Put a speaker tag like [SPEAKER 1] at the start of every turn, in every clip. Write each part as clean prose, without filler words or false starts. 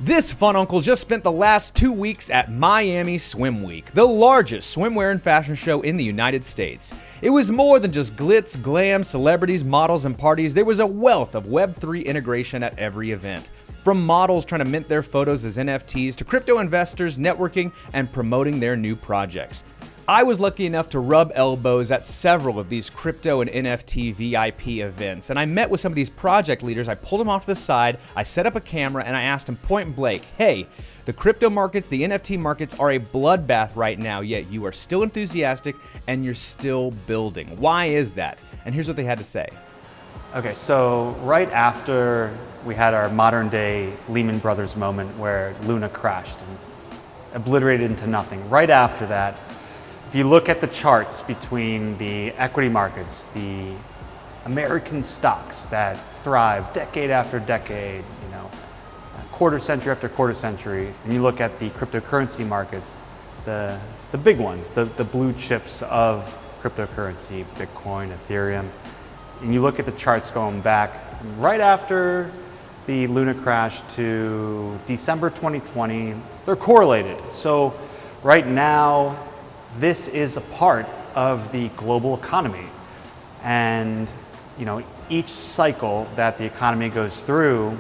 [SPEAKER 1] This fununcle just spent the last 2 weeks at Miami Swim Week, the largest swimwear and fashion show in the United States. It was more than just glitz, glam, celebrities, models, and parties. There was a wealth of Web3 integration at every event. From models trying to mint their photos as NFTs to crypto investors networking and promoting their new projects. I was lucky enough to rub elbows at several of these crypto and NFT VIP events, and I met with some of these project leaders. I pulled them off to the side, I set up a camera, and I asked them point blank, hey, the crypto markets, the NFT markets are a bloodbath right now, yet you are still enthusiastic and you're still building. Why is that? And here's what they had to say.
[SPEAKER 2] Okay, so right after we had our modern day Lehman Brothers moment where Luna crashed and obliterated into nothing, right after that, if you look at the charts between the equity markets, the American stocks that thrive decade after decade, quarter century after quarter century, and you look at the cryptocurrency markets, the big ones, the blue chips of cryptocurrency, Bitcoin, Ethereum, and you look at the charts going back right after the Luna crash to December 2020, they're correlated. So right now, this is a part of the global economy. And each cycle that the economy goes through,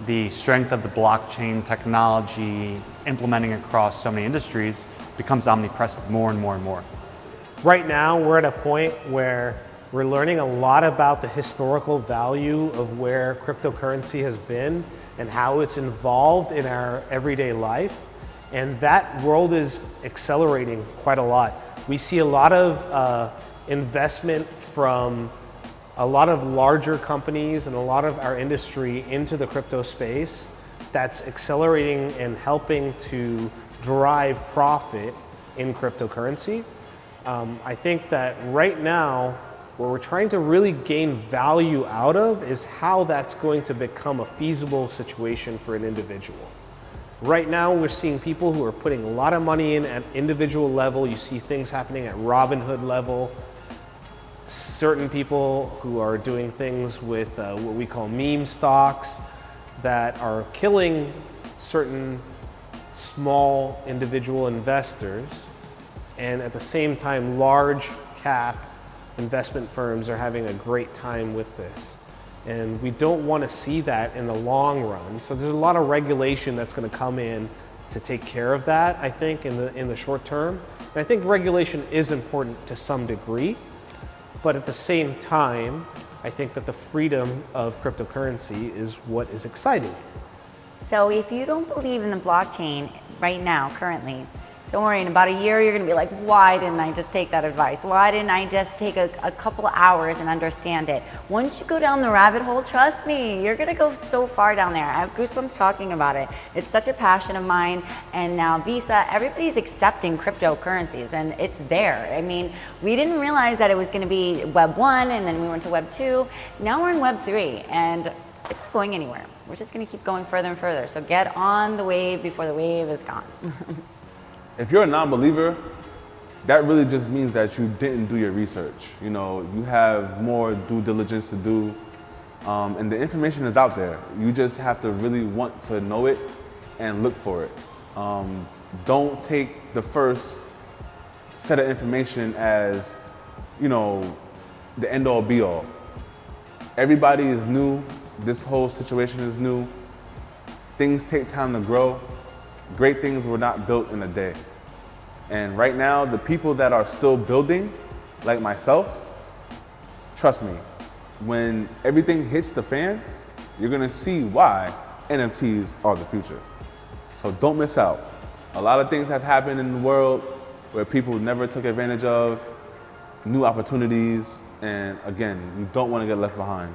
[SPEAKER 2] the strength of the blockchain technology implementing across so many industries becomes omnipresent more and more and more.
[SPEAKER 3] Right now, we're at a point where we're learning a lot about the historical value of where cryptocurrency has been and how it's involved in our everyday life. And that world is accelerating quite a lot. We see a lot of investment from a lot of larger companies and a lot of our industry into the crypto space that's accelerating and helping to drive profit in cryptocurrency. I think that right now, what we're trying to really gain value out of is how that's going to become a feasible situation for an individual. Right now, we're seeing people who are putting a lot of money in at individual level. You see things happening at Robinhood level. Certain people who are doing things with what we call meme stocks that are killing certain small individual investors. And at the same time, large cap investment firms are having a great time with this. And we don't want to see that in the long run. So there's a lot of regulation that's going to come in to take care of that, I think, in the short term. And I think regulation is important to some degree, but at the same time, I think that the freedom of cryptocurrency is what is exciting.
[SPEAKER 4] So if you don't believe in the blockchain right now, currently, don't worry, in about a year, you're gonna be like, why didn't I just take that advice? Why didn't I just take a couple hours and understand it? Once you go down the rabbit hole, trust me, you're gonna go so far down there. I have goosebumps talking about it. It's such a passion of mine. And now Visa, everybody's accepting cryptocurrencies and it's there. I mean, we didn't realize that it was gonna be Web 1 and then we went to Web 2. Now we're in Web 3 and it's not going anywhere. We're just gonna keep going further and further. So get on the wave before the wave is gone.
[SPEAKER 5] If you're a non-believer, that really just means that you didn't do your research. You have more due diligence to do, and the information is out there. You just have to really want to know it and look for it. Don't take the first set of information as, the end-all be-all. Everybody is new. This whole situation is new. Things take time to grow. Great things were not built in a day. And right now, the people that are still building, like myself, trust me, when everything hits the fan, you're gonna see why NFTs are the future. So don't miss out. A lot of things have happened in the world where people never took advantage of, new opportunities, and again, you don't wanna get left behind.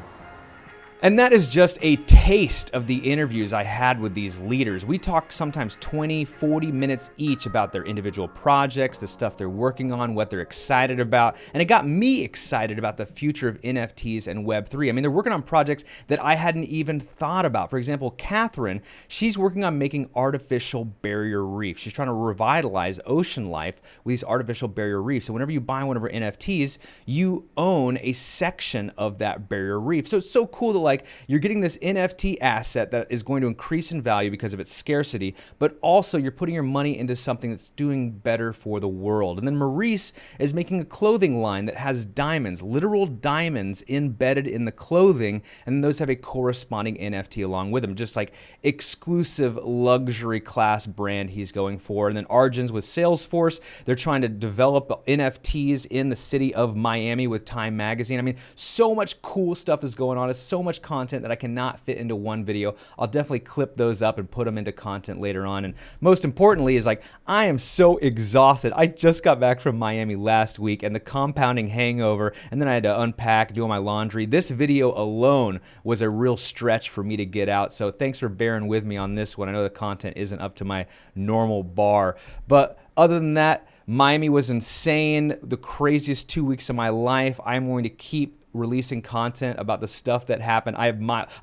[SPEAKER 1] And that is just a taste of the interviews I had with these leaders. We talk sometimes 20, 40 minutes each about their individual projects, the stuff they're working on, what they're excited about. And it got me excited about the future of NFTs and Web3. I mean, they're working on projects that I hadn't even thought about. For example, Catherine, she's working on making artificial barrier reefs. She's trying to revitalize ocean life with these artificial barrier reefs. So whenever you buy one of her NFTs, you own a section of that barrier reef. So it's so cool that like you're getting this NFT asset that is going to increase in value because of its scarcity, but also you're putting your money into something that's doing better for the world. And then Maurice is making a clothing line that has diamonds, literal diamonds embedded in the clothing, and those have a corresponding NFT along with them, just like exclusive luxury class brand he's going for. And then Arjun's with Salesforce, they're trying to develop NFTs in the city of Miami with Time Magazine. I mean, so much cool stuff is going on. It's so much content that I cannot fit into one video. I'll definitely clip those up and put them into content later on. And most importantly is like, I am so exhausted. I just got back from Miami last week and the compounding hangover, and then I had to unpack, do all my laundry. This video alone was a real stretch for me to get out. So thanks for bearing with me on this one. I know the content isn't up to my normal bar, but other than that, Miami was insane. The craziest 2 weeks of my life. I'm going to keep releasing content about the stuff that happened. I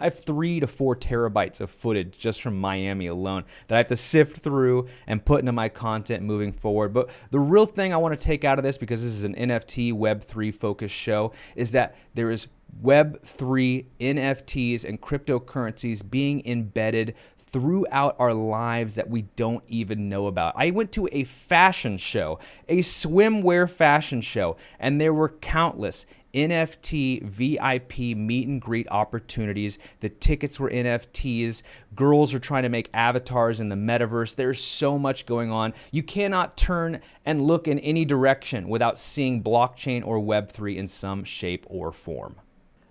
[SPEAKER 1] have 3 to 4 terabytes of footage just from Miami alone that I have to sift through and put into my content moving forward. But the real thing I want to take out of this, because this is an NFT Web3 focused show, is that there is Web3 NFTs and cryptocurrencies being embedded throughout our lives that we don't even know about. I went to a fashion show, a swimwear fashion show, and there were countless NFT VIP meet and greet opportunities. The tickets were NFTs. Girls are trying to make avatars in the metaverse. There's so much going on. You cannot turn and look in any direction without seeing blockchain or Web3 in some shape or form.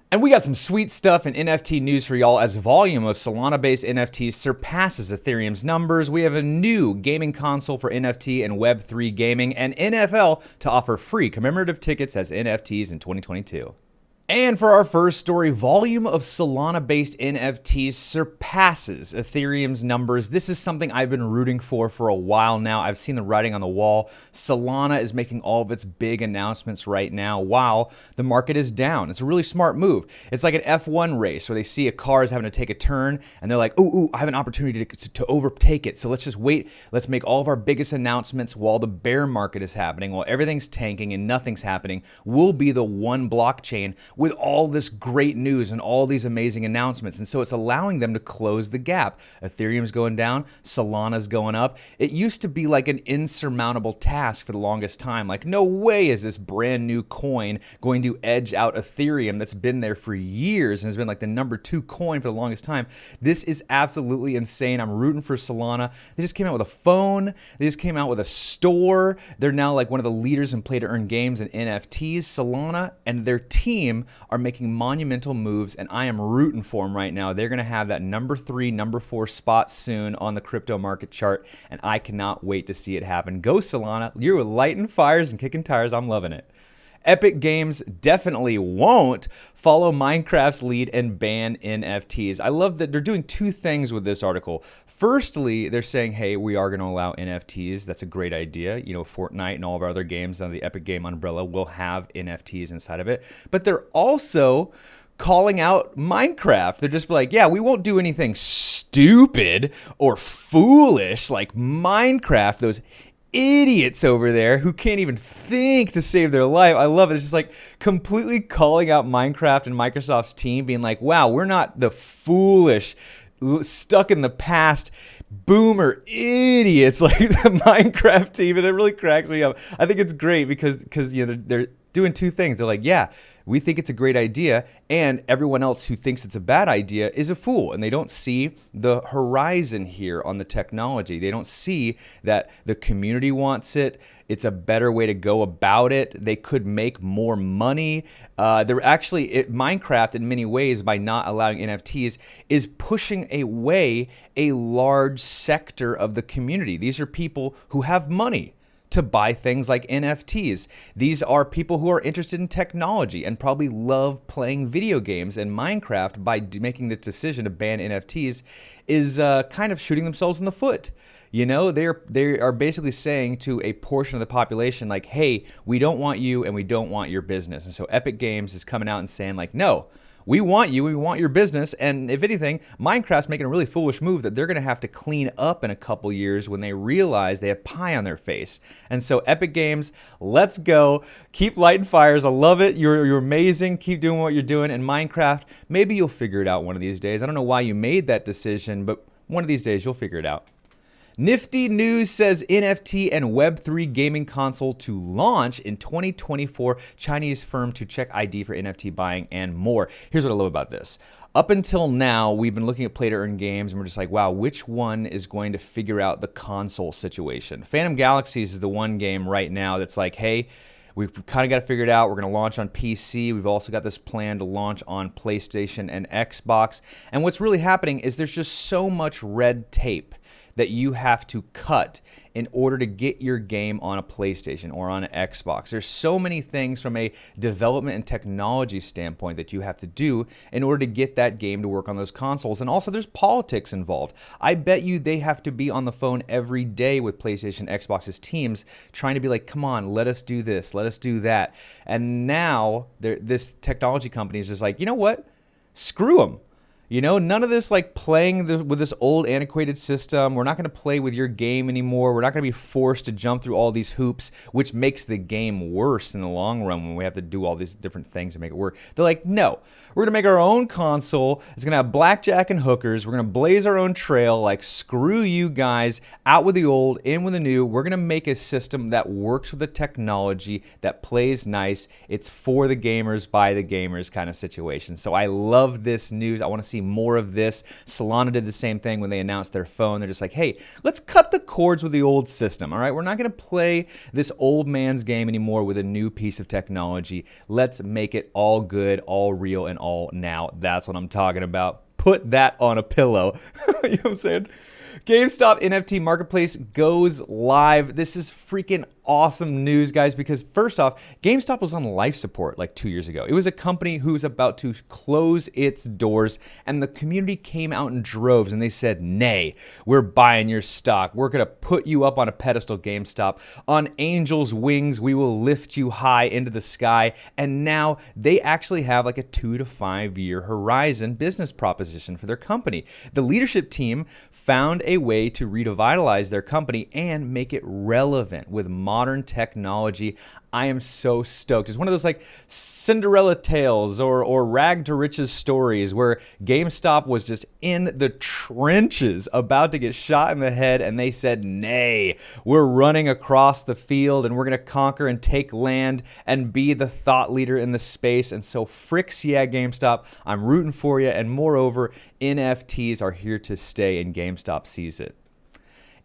[SPEAKER 1] And we got some sweet stuff in NFT news for y'all as volume of Solana-based NFTs surpasses Ethereum's numbers. We have a new gaming console for NFT and Web3 gaming, and NFL to offer free commemorative tickets as NFTs in 2022. And for our first story, volume of Solana-based NFTs surpasses Ethereum's numbers. This is something I've been rooting for a while now. I've seen the writing on the wall. Solana is making all of its big announcements right now while the market is down. It's a really smart move. It's like an F1 race where they see a car is having to take a turn and they're like, ooh, I have an opportunity to overtake it. So let's just wait. Let's make all of our biggest announcements while the bear market is happening, while everything's tanking and nothing's happening. We'll be the one blockchain with all this great news and all these amazing announcements. And so it's allowing them to close the gap. Ethereum's going down, Solana's going up. It used to be like an insurmountable task for the longest time. Like, no way is this brand new coin going to edge out Ethereum that's been there for years and has been like the #2 coin for the longest time. This is absolutely insane. I'm rooting for Solana. They just came out with a phone. They just came out with a store. They're now like one of the leaders in play-to-earn games and NFTs. Solana and their team are making monumental moves, and I am rooting for them right now. They're going to have that #3, #4 spot soon on the crypto market chart, and I cannot wait to see it happen. Go Solana. You're lighting fires and kicking tires. I'm loving it. Epic Games definitely won't follow Minecraft's lead and ban NFTs. I love that they're doing two things with this article. Firstly, they're saying, hey, we are going to allow NFTs. That's a great idea. You know, Fortnite and all of our other games under the Epic Game umbrella will have NFTs inside of it. But they're also calling out Minecraft. They're just like, yeah, we won't do anything stupid or foolish like Minecraft. Those idiots over there who can't even think to save their life. I love it. It's just like completely calling out Minecraft and Microsoft's team, being like, wow, we're not the foolish, stuck in the past boomer idiots like the Minecraft team. And it really cracks me up. I think it's great because you know they're doing two things. They're like, yeah, we think it's a great idea, and everyone else who thinks it's a bad idea is a fool, and they don't see the horizon here on the technology. They don't see that the community wants it. It's a better way to go about it. They could make more money. Minecraft, in many ways, by not allowing NFTs, is pushing away a large sector of the community. These are people who have money to buy things like NFTs. These are people who are interested in technology and probably love playing video games, and Minecraft, by making the decision to ban NFTs, is kind of shooting themselves in the foot. You know, they are basically saying to a portion of the population, like, hey, we don't want you and we don't want your business. And so Epic Games is coming out and saying, like, no, We want you, we want your business, and if anything, Minecraft's making a really foolish move that they're going to have to clean up in a couple years when they realize they have pie on their face. And so Epic Games, let's go. Keep lighting fires. I love it. You're amazing. Keep doing what you're doing. And Minecraft, maybe you'll figure it out one of these days. I don't know why you made that decision, but one of these days you'll figure it out. Nifty News says NFT and Web3 gaming console to launch in 2024. Chinese firm to check ID for NFT buying and more. Here's what I love about this. Up until now, we've been looking at play-to-earn games, and we're just like, wow, which one is going to figure out the console situation? Phantom Galaxies is the one game right now that's like, hey, we've kind of got to figure it out. We're going to launch on PC. We've also got this plan to launch on PlayStation and Xbox. And what's really happening is there's just so much red tape that you have to cut in order to get your game on a PlayStation or on an Xbox. There's so many things from a development and technology standpoint that you have to do in order to get that game to work on those consoles. And also there's politics involved. I bet you they have to be on the phone every day with PlayStation, Xbox's teams trying to be like, come on, let us do this, let us do that. And now this technology company is just like, you know what? Screw them. You know, none of this like playing with this old antiquated system. We're not going to play with your game anymore. We're not going to be forced to jump through all these hoops, which makes the game worse in the long run when we have to do all these different things to make it work. They're like, no, we're going to make our own console. It's going to have blackjack and hookers. We're going to blaze our own trail. Like, screw you guys. Out with the old, in with the new. We're going to make a system that works with the technology, that plays nice. It's for the gamers, by the gamers kind of situation. So I love this news. I want to see more of this. Solana did the same thing when they announced their phone. They're just like, hey, let's cut the cords with the old system, all right? We're not going to play this old man's game anymore with a new piece of technology. Let's make it all good, all real, and all now. That's what I'm talking about. Put that on a pillow. You know what I'm saying? GameStop NFT marketplace goes live. This is freaking awesome news, guys, because first off, GameStop was on life support like 2 years ago. It was a company who was about to close its doors, and the community came out in droves and they said, nay, we're buying your stock. We're going to put you up on a pedestal, GameStop. On angel's wings, we will lift you high into the sky. And now they actually have like a 2 to 5 year horizon business proposition for their company. The leadership team found a way to revitalize their company and make it relevant with modern technology. I am so stoked. It's one of those like Cinderella tales or rag to riches stories where GameStop was just in the trenches about to get shot in the head, and they said, nay, we're running across the field and we're going to conquer and take land and be the thought leader in the space. And so fricks yeah, GameStop, I'm rooting for you. And moreover, NFTs are here to stay, and GameStop sees it.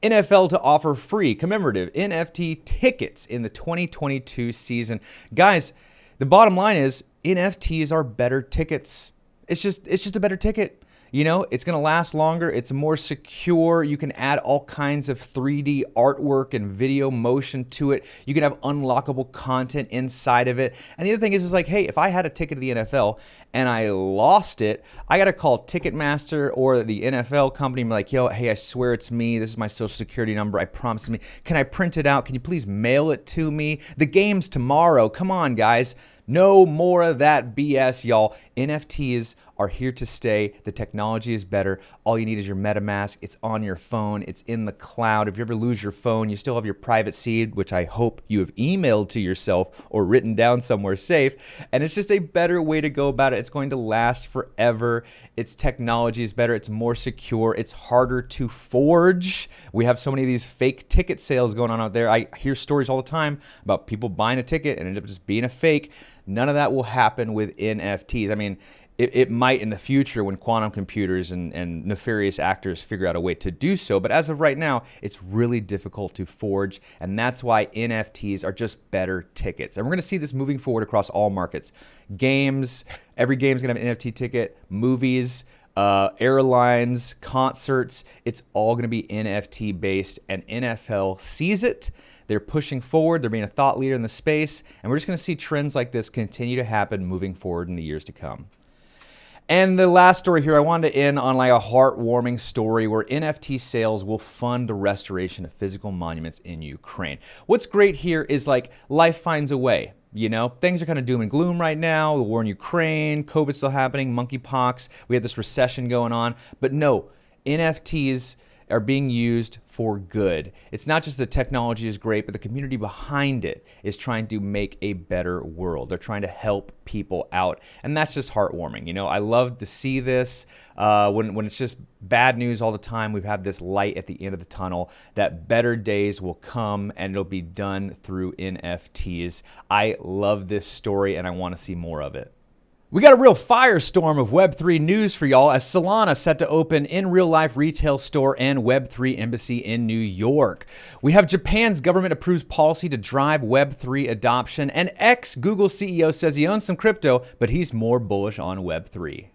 [SPEAKER 1] NFL to offer free commemorative NFT tickets in the 2022 season. Guys, the bottom line is NFTs are better tickets. It's just a better ticket. You know, it's going to last longer. It's more secure. You can add all kinds of 3D artwork and video motion to it. You can have unlockable content inside of it. And the other thing is like, hey, if I had a ticket to the NFL and I lost it, I got to call Ticketmaster or the NFL company and be like, yo, hey, I swear it's me. This is my social security number. I promise me. Can I print it out? Can you please mail it to me? The game's tomorrow. Come on, guys. No more of that BS, y'all. NFTs are here to stay. The technology is better. All you need is your MetaMask. It's on your phone. It's in the cloud. If you ever lose your phone, you still have your private seed, which I hope you have emailed to yourself or written down somewhere safe. And it's just a better way to go about it. It's going to last forever. Its technology is better. It's more secure. It's harder to forge. We have so many of these fake ticket sales going on out there. I hear stories all the time about people buying a ticket and end up just being a fake. None of that will happen with NFTs. I mean, it might in the future when quantum computers and nefarious actors figure out a way to do so. But as of right now, it's really difficult to forge. And that's why NFTs are just better tickets. And we're going to see this moving forward across all markets. Games, every game's going to have an NFT ticket. Movies, airlines, concerts, it's all going to be NFT based. And NFL sees it. They're pushing forward. They're being a thought leader in the space. And we're just going to see trends like this continue to happen moving forward in the years to come. And the last story here, I wanted to end on like a heartwarming story where NFT sales will fund the restoration of physical monuments in Ukraine. What's great here is like life finds a way. You know, things are kind of doom and gloom right now. The war in Ukraine, COVID's still happening, monkeypox. We have this recession going on. But no, NFTs are being used for good. It's not just the technology is great, but the community behind it is trying to make a better world. They're trying to help people out. And that's just heartwarming. You know, I love to see this when it's just bad news all the time. We've had this light at the end of the tunnel that better days will come and it'll be done through NFTs. I love this story and I want to see more of it. We got a real firestorm of Web3 news for y'all as Solana set to open in real-life retail store and Web3 embassy in New York. We have Japan's government approves policy to drive Web3 adoption, and ex-Google CEO says he owns some crypto, but he's more bullish on Web3.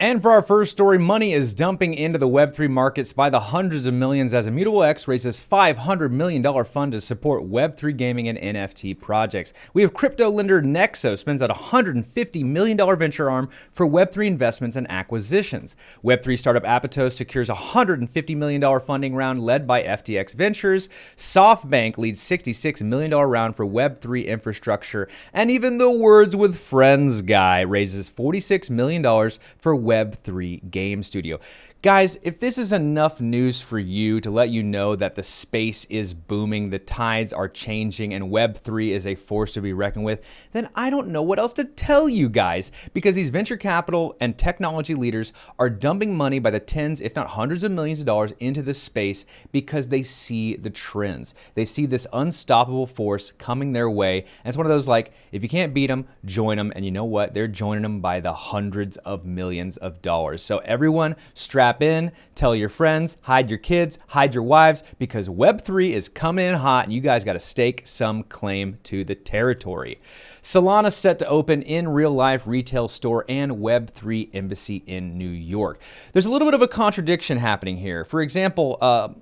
[SPEAKER 1] And for our first story, money is dumping into the Web3 markets by the hundreds of millions as Immutable X raises $500 million fund to support Web3 gaming and NFT projects. We have crypto lender Nexo spends out $150 million venture arm for Web3 investments and acquisitions. Web3 startup Apatos secures $150 million funding round led by FTX Ventures. SoftBank leads $66 million round for Web3 infrastructure. And even the Words with Friends guy raises $46 million for Web3 game studio. Guys, if this is enough news for you to let you know that the space is booming, the tides are changing, and Web3 is a force to be reckoned with, then I don't know what else to tell you guys, because these venture capital and technology leaders are dumping money by the tens, if not hundreds of millions of dollars into this space because they see the trends. They see this unstoppable force coming their way, and it's one of those like, if you can't beat them, join them, and you know what? They're joining them by the hundreds of millions of dollars. So everyone strap in, tell your friends, hide your kids, hide your wives, because Web3 is coming in hot and you guys got to stake some claim to the territory. Solana set to open in real life retail store and Web3 embassy in New York. There's a little bit of a contradiction happening here. For example,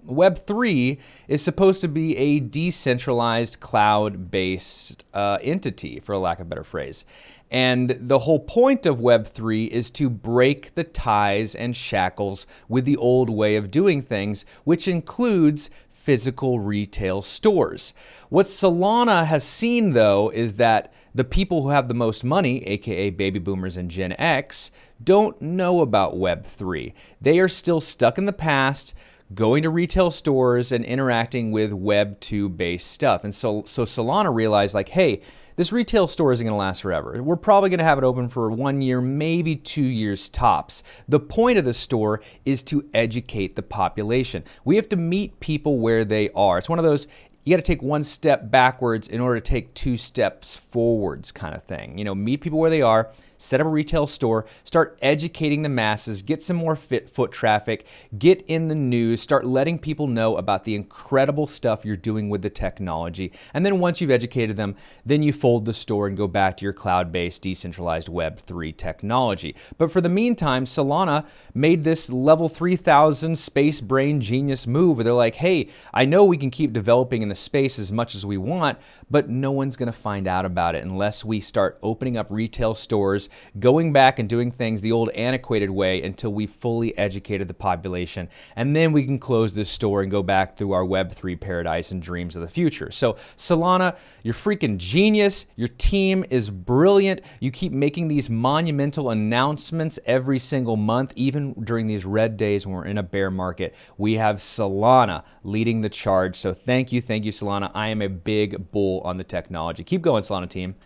[SPEAKER 1] Web3 is supposed to be a decentralized cloud-based entity, for lack of a better phrase. And the whole point of Web3 is to break the ties and shackles with the old way of doing things, which includes physical retail stores. What Solana has seen, though, is that the people who have the most money, aka baby boomers and Gen X, don't know about Web3. They are still stuck in the past, going to retail stores and interacting with Web 2 based stuff. And so Solana realized, like, hey, this retail store isn't going to last forever. We're probably going to have it open for 1 year, maybe 2 years tops. The point of the store is to educate the population. We have to meet people where they are. It's one of those, you got to take one step backwards in order to take 2 steps forwards kind of thing. You know, meet people where they are, set up a retail store, start educating the masses, get some more foot traffic, get in the news, start letting people know about the incredible stuff you're doing with the technology. And then once you've educated them, then you fold the store and go back to your cloud-based decentralized Web3 technology. But for the meantime, Solana made this level 3000 space brain genius move where they're like, hey, I know we can keep developing in the space as much as we want, but no one's going to find out about it unless we start opening up retail stores, going back and doing things the old antiquated way until we fully educated the population. And then we can close this store and go back through our Web3 paradise and dreams of the future. So Solana, you're freaking genius. Your team is brilliant. You keep making these monumental announcements every single month, even during these red days when we're in a bear market. We have Solana leading the charge. So thank you, Solana. I am a big bull on the technology. Keep going, Solana team.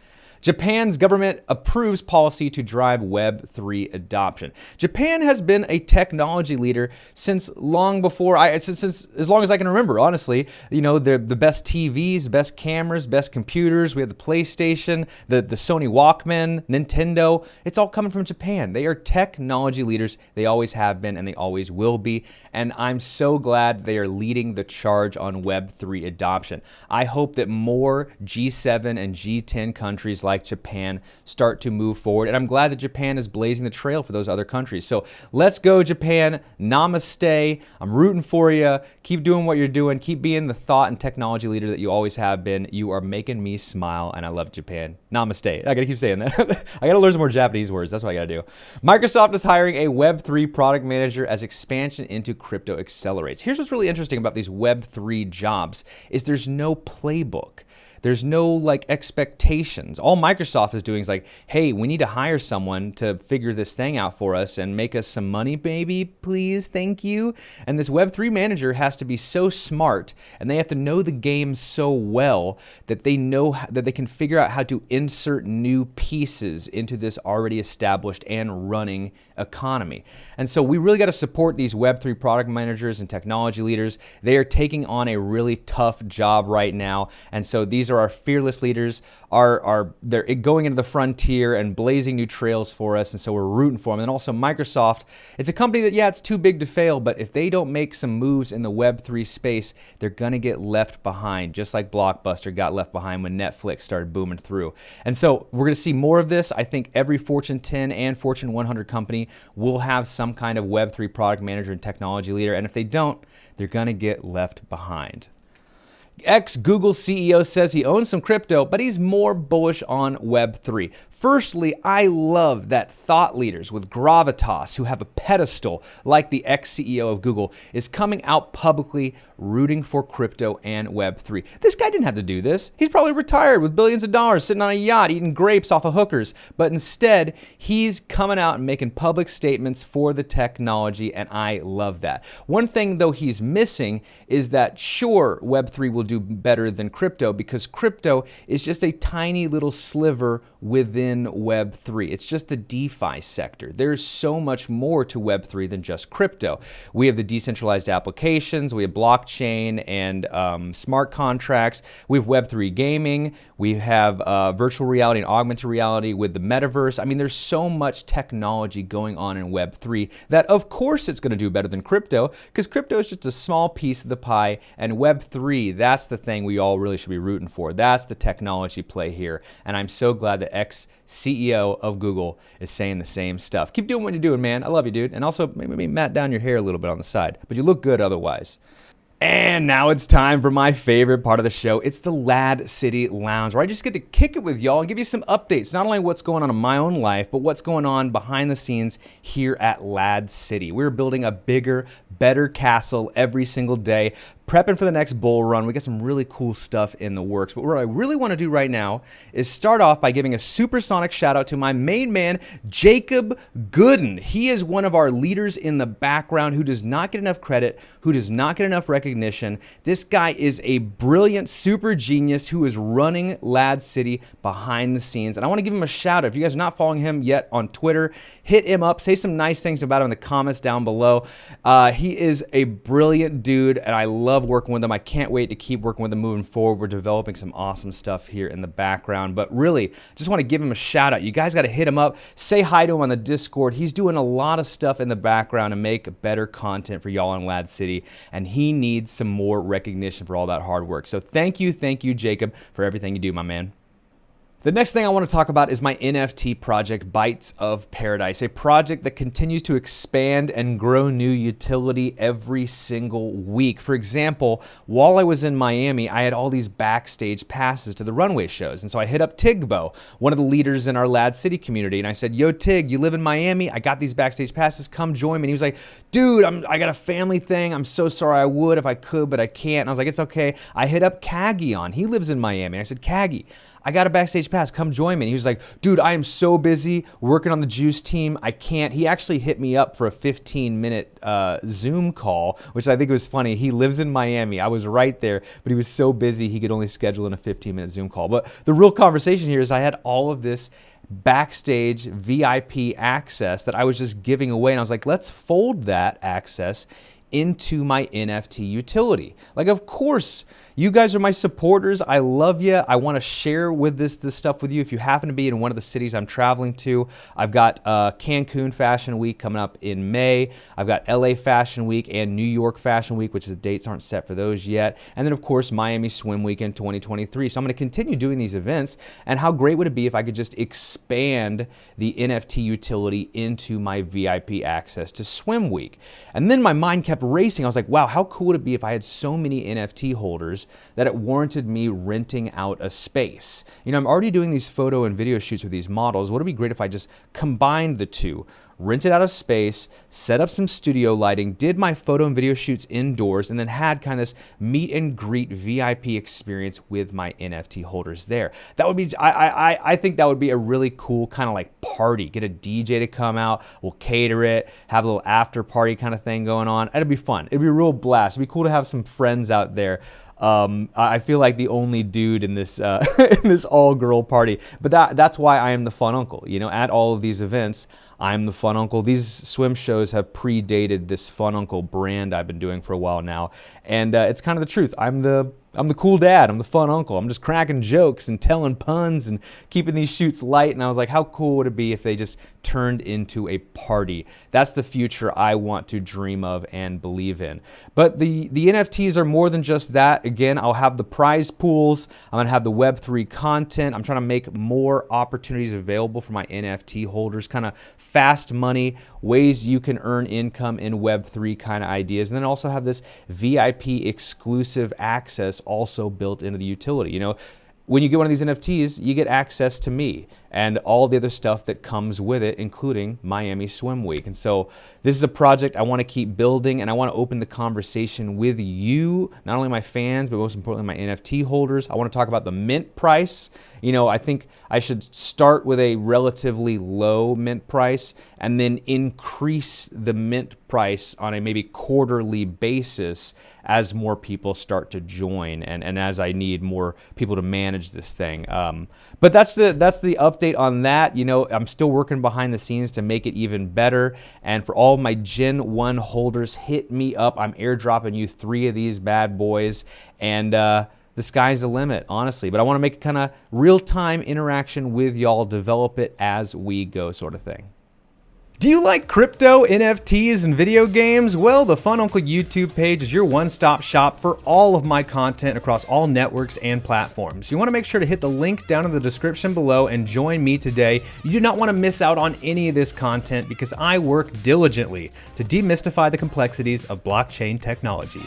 [SPEAKER 1] Japan's government approves policy to drive Web3 adoption. Japan has been a technology leader since long before, since as long as I can remember, honestly. You know, they're the best TVs, best cameras, best computers. We have the PlayStation, the Sony Walkman, Nintendo. It's all coming from Japan. They are technology leaders. They always have been and they always will be. And I'm so glad they are leading the charge on Web3 adoption. I hope that more G7 and G10 countries like Japan start to move forward. And I'm glad that Japan is blazing the trail for those other countries. So let's go, Japan. Namaste. I'm rooting for you. Keep doing what you're doing. Keep being the thought and technology leader that you always have been. You are making me smile, and I love Japan. Namaste. I gotta keep saying that. I gotta learn some more Japanese words. That's what I gotta do. Microsoft is hiring a Web3 product manager as expansion into crypto accelerates. Here's what's really interesting about these Web3 jobs is there's no playbook. There's no like expectations. All Microsoft is doing is like, hey, we need to hire someone to figure this thing out for us and make us some money, baby, please, thank you. And this Web3 manager has to be so smart, and they have to know the game so well that they know that they can figure out how to insert new pieces into this already established and running economy. And so we really got to support these Web3 product managers and technology leaders. They are taking on a really tough job right now. And so these are our fearless leaders, they're going into the frontier and blazing new trails for us. And so we're rooting for them. And also Microsoft, it's a company that, yeah, it's too big to fail, but if they don't make some moves in the Web3 space, they're going to get left behind, just like Blockbuster got left behind when Netflix started booming through. And so we're going to see more of this. I think every Fortune 10 and Fortune 100 company will have some kind of Web3 product manager and technology leader. And if they don't, they're going to get left behind. Ex-Google CEO says he owns some crypto, but he's more bullish on Web3. Firstly, I love that thought leaders with gravitas who have a pedestal, like the ex-CEO of Google, is coming out publicly rooting for crypto and Web3. This guy didn't have to do this. He's probably retired with billions of dollars, sitting on a yacht, eating grapes off of hookers. But instead, he's coming out and making public statements for the technology, and I love that. One thing, though, he's missing is that, sure, Web3 will do better than crypto because crypto is just a tiny little sliver within Web3. It's just the DeFi sector. There's so much more to Web3 than just crypto. We have the decentralized applications, we have blockchain and smart contracts, we have Web3 gaming, we have virtual reality and augmented reality with the metaverse. I mean, there's so much technology going on in Web3 that of course it's going to do better than crypto because crypto is just a small piece of the pie, and Web3, that's the thing we all really should be rooting for. That's the technology play here, and I'm so glad that ex-CEO of Google is saying the same stuff. Keep doing what you're doing, man. I love you, dude. And also, maybe mat down your hair a little bit on the side, but you look good otherwise. And now it's time for my favorite part of the show. It's the Ladz Lounge, where I just get to kick it with y'all and give you some updates, not only what's going on in my own life, but what's going on behind the scenes here at Ladz. We're building a bigger, better castle every single day, prepping for the next bull run. We got some really cool stuff in the works. But what I really want to do right now is start off by giving a supersonic shout out to my main man, Jacob Gooden. He is one of our leaders in the background who does not get enough credit, who does not get enough recognition. This guy is a brilliant super genius who is running Ladz behind the scenes. And I want to give him a shout out. If you guys are not following him yet on Twitter, hit him up, say some nice things about him in the comments down below. He is a brilliant dude, and I love working with him. I can't wait to keep working with him moving forward. We're developing some awesome stuff here in the background, but really just want to give him a shout out. You guys got to hit him up, say hi to him on the Discord. He's doing a lot of stuff in the background to make better content for y'all in Ladz, and he needs some more recognition for all that hard work. So thank you, Jacob, for everything you do, my man. The next thing I want to talk about is my NFT project, Bites of Paradise, a project that continues to expand and grow new utility every single week. For example, while I was in Miami, I had all these backstage passes to the runway shows. And so I hit up Tigbo, one of the leaders in our Ladz community, and I said, yo, Tig, you live in Miami? I got these backstage passes. Come join me. And he was like, dude, I got a family thing. I'm so sorry. I would if I could, but I can't. And I was like, it's okay. I hit up Kagi on. He lives in Miami. I said, Kagi, I got a backstage pass, come join me. And he was like, dude, I am so busy working on the Juice team, I can't. He actually hit me up for a 15-minute Zoom call, which I think was funny. He lives in Miami. I was right there, but he was so busy he could only schedule in a 15-minute Zoom call. But the real conversation here is I had all of this backstage VIP access that I was just giving away. And I was like, let's fold that access into my NFT utility. Like, of course, you guys are my supporters. I love you. I want to share with this stuff with you. If you happen to be in one of the cities I'm traveling to, I've got Cancun Fashion Week coming up in May. I've got LA Fashion Week and New York Fashion Week, which the dates aren't set for those yet. And then, of course, Miami Swim Week in 2023. So I'm going to continue doing these events. And how great would it be if I could just expand the NFT utility into my VIP access to Swim Week? And then my mind kept racing. I was like, wow, how cool would it be if I had so many NFT holders that it warranted me renting out a space? You know, I'm already doing these photo and video shoots with these models. Would it be great if I just combined the two? rented out a space, set up some studio lighting, did my photo and video shoots indoors, and then had kind of this meet and greet VIP experience with my NFT holders there. That would be, I think that would be a really cool kind of like party. Get a DJ to come out, we'll cater it, have a little after party kind of thing going on. It'd be fun. It'd be a real blast. It'd be cool to have some friends out there. I feel like the only dude in this in this all-girl party, but that's why I am the fun uncle. You know, at all of these events, I'm the fun uncle. These swim shows have predated this fun uncle brand I've been doing for a while now, and it's kind of the truth. I'm the cool dad. I'm the fun uncle. I'm just cracking jokes and telling puns and keeping these shoots light. And I was like, how cool would it be if they just turned into a party? That's the future I want to dream of and believe in. But the NFTs are more than just that. Again, I'll have the prize pools. I'm going to have the Web3 content. I'm trying to make more opportunities available for my NFT holders, kind of fast money, ways you can earn income in Web3 kind of ideas. And then also have this VIP exclusive access also built into the utility. You know, when you get one of these NFTs, you get access to me and all the other stuff that comes with it, including Miami Swim Week. And so this is a project I want to keep building, and I want to open the conversation with you, not only my fans, but most importantly, my NFT holders. I want to talk about the mint price. You know, I think I should start with a relatively low mint price and then increase the mint price on a maybe quarterly basis as more people start to join and as I need more people to manage this thing. But that's the update on that. You know, I'm still working behind the scenes to make it even better. And for all of my Gen 1 holders, hit me up. I'm airdropping you 3 of these bad boys. And the sky's the limit, honestly. But I want to make kind of real-time interaction with y'all, develop it as we go sort of thing. Do you like crypto, NFTs, and video games? Well, the Fun Uncle YouTube page is your one-stop shop for all of my content across all networks and platforms. You want to make sure to hit the link down in the description below and join me today. You do not want to miss out on any of this content because I work diligently to demystify the complexities of blockchain technology.